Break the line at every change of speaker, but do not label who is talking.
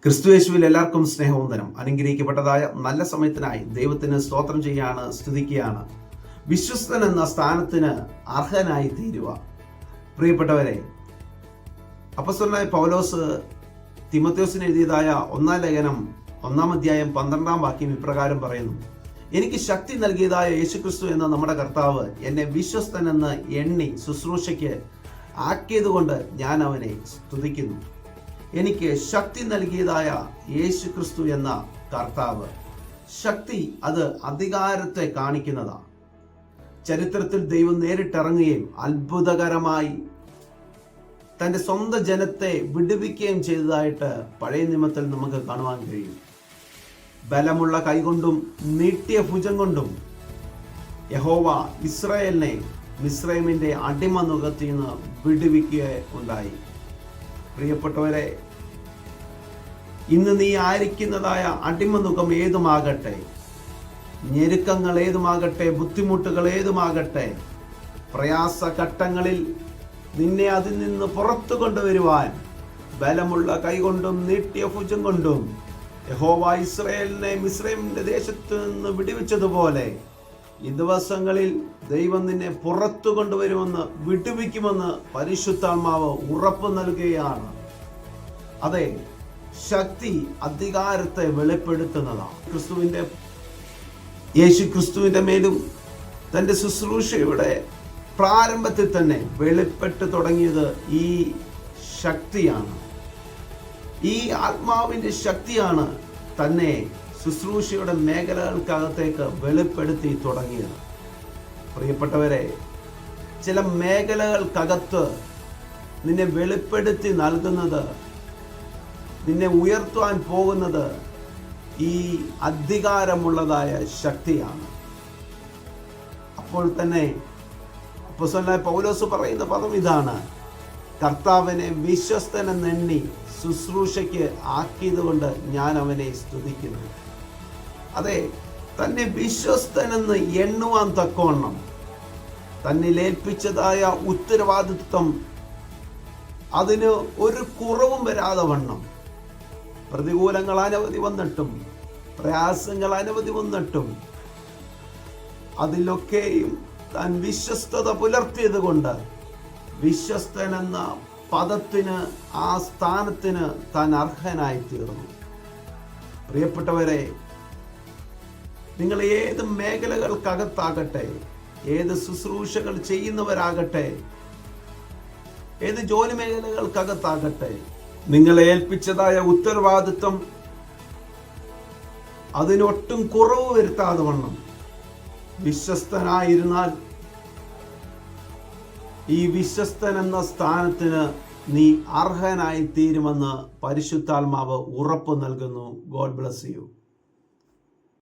ക്രിസ്തുയേശുവിൽ എല്ലാവർക്കും സ്നേഹവന്ദനം. അനുഗ്രഹിക്കപ്പെട്ടതായ നല്ല സമയത്തിനായി ദൈവത്തിന് സ്തോത്രം ചെയ്യാണ്, സ്തുതിക്കുകയാണ്. വിശ്വസ്തൻ എന്ന സ്ഥാനത്തിന് അർഹനായി തീരുക. പ്രിയപ്പെട്ടവരെ, അപ്പോസ്തലനായ പൗലോസ് തിമോഥെയോസിന് എഴുതിയതായ 1 ലേഖനം 1 അധ്യായം 12 വാക്യം ഇപ്രകാരം പറയുന്നു: എനിക്ക് ശക്തി നൽകിയതായ യേശുക്രിസ്തു എന്ന നമ്മുടെ കർത്താവ് എന്നെ വിശ്വസ്തൻ എന്ന് എണ്ണി ശുശ്രൂഷയ്ക്ക് ആക്കിയതുകൊണ്ട് ഞാൻ അവനെ സ്തുതിക്കുന്നു. എനിക്ക് ശക്തി നൽകിയതായ യേശുക്രിസ്തു എന്ന കർത്താവ്. ശക്തി അത് അധികാരത്തെ കാണിക്കുന്നതാണ്. ചരിത്രത്തിൽ ദൈവം നേരിട്ടിറങ്ങുകയും അത്ഭുതകരമായി തൻ്റെ സ്വന്തം ജനത്തെ വിടുവിക്കുകയും ചെയ്തതായിട്ട് പഴയ നിയമത്തിൽ നമുക്ക് കാണുവാൻ കഴിയും. ബലമുള്ള കൈകൊണ്ടും നീട്ടിയ ഭുജം കൊണ്ടും യഹോവ ഇസ്രായേലിനെ മിസ്രൈമിന്റെ അടിമ നുകത്തിൽ നിന്ന് വിടുവിക്കുകയുണ്ടായി. പ്രിയപ്പെട്ടവരെ, ഇന്ന് നീ ആയിരിക്കുന്നതായ അടിമനുഖം ഏതുമാകട്ടെ, ഞെരുക്കങ്ങൾ ഏതുമാകട്ടെ, ബുദ്ധിമുട്ടുകൾ ഏതുമാകട്ടെ, പ്രയാസഘട്ടങ്ങളിൽ നിന്നെ അതിൽ നിന്ന് പുറത്തു കൊണ്ടുവരുവാൻ ബലമുള്ള കൈകൊണ്ടും നീട്ടിയ ഭുജം കൊണ്ടും യഹോവ ഇസ്രായേലിനെ മിസ്രൈമിന്റെ ദേശത്ത് നിന്ന് വിടുവിച്ചതുപോലെ ഈ ദിവസങ്ങളിൽ ദൈവം നിന്നെ പുറത്തു കൊണ്ടുവരുമെന്ന്, വിടുവിക്കുമെന്ന് പരിശുദ്ധാത്മാവ് ഉറപ്പ് നൽകുകയാണ്. അതെ, ശക്തി അധികാരത്തെ വെളിപ്പെടുത്തുന്നതാണ്. യേശു ക്രിസ്തുവിന്റെ മേലും തൻ്റെ ശുശ്രൂഷയുടെ പ്രാരംഭത്തിൽ തന്നെ വെളിപ്പെട്ടു തുടങ്ങിയത് ഈ ശക്തിയാണ്. ഈ ആത്മാവിന്റെ ശക്തിയാണ് തന്നെ ശുശ്രൂഷയുടെ മേഖലകൾക്കകത്തേക്ക് വെളിപ്പെടുത്തി തുടങ്ങിയത്. പ്രിയപ്പെട്ടവരെ, ചില മേഖലകൾക്കകത്ത് നിന്നെ വെളിപ്പെടുത്തി നൽകുന്നത്, നിന്നെ ഉയർത്തുവാൻ പോകുന്നത് ഈ അധികാരമുള്ളതായ ശക്തിയാണ്. അപ്പോൾ തന്നെ അപ്പോസ്തലനായ പൗലോസ് പറയുന്ന പദം ഇതാണ്: കർത്താവിനെ വിശ്വസ്തനെന്നെണ്ണി ശുശ്രൂഷയ്ക്ക് ആക്കിയതുകൊണ്ട് ഞാൻ അവനെ സ്തുതിക്കുന്നു. അതെ, തന്നെ വിശ്വസ്തനെന്ന് എണ്ണുവാൻ തക്കവണ്ണം തന്നിലേൽപ്പിച്ചതായ ഉത്തരവാദിത്വം അതിന് ഒരു കുറവും വരാതെ വണ്ണം, പ്രതികൂലങ്ങൾ അനവധി വന്നിട്ടും പ്രയാസങ്ങൾ അനവധി വന്നിട്ടും അതിലൊക്കെയും താൻ വിശ്വസ്തത പുലർത്തിയത് കൊണ്ട് വിശ്വസ്തൻ എന്ന പദത്തിന്, ആ സ്ഥാനത്തിന് താൻ അർഹനായി തീർന്നു. പ്രിയപ്പെട്ടവരെ, നിങ്ങൾ ഏത് മേഖലകൾക്കകത്താകട്ടെ, ഏത് ശുശ്രൂഷകൾ ചെയ്യുന്നവരാകട്ടെ, ഏത് ജോലി മേഖലകൾക്കകത്താകട്ടെ, നിങ്ങളെ ഏൽപ്പിച്ചതായ ഉത്തരവാദിത്വം അതിനൊട്ടും കുറവ് വരുത്താതെ വണ്ണം വിശ്വസ്തനായിരുന്നാൽ ഈ വിശ്വസ്തൻ എന്ന സ്ഥാനത്തിന് നീ അർഹനായി തീരുമെന്ന് പരിശുദ്ധാത്മാവ് ഉറപ്പ് നൽകുന്നു. God bless you.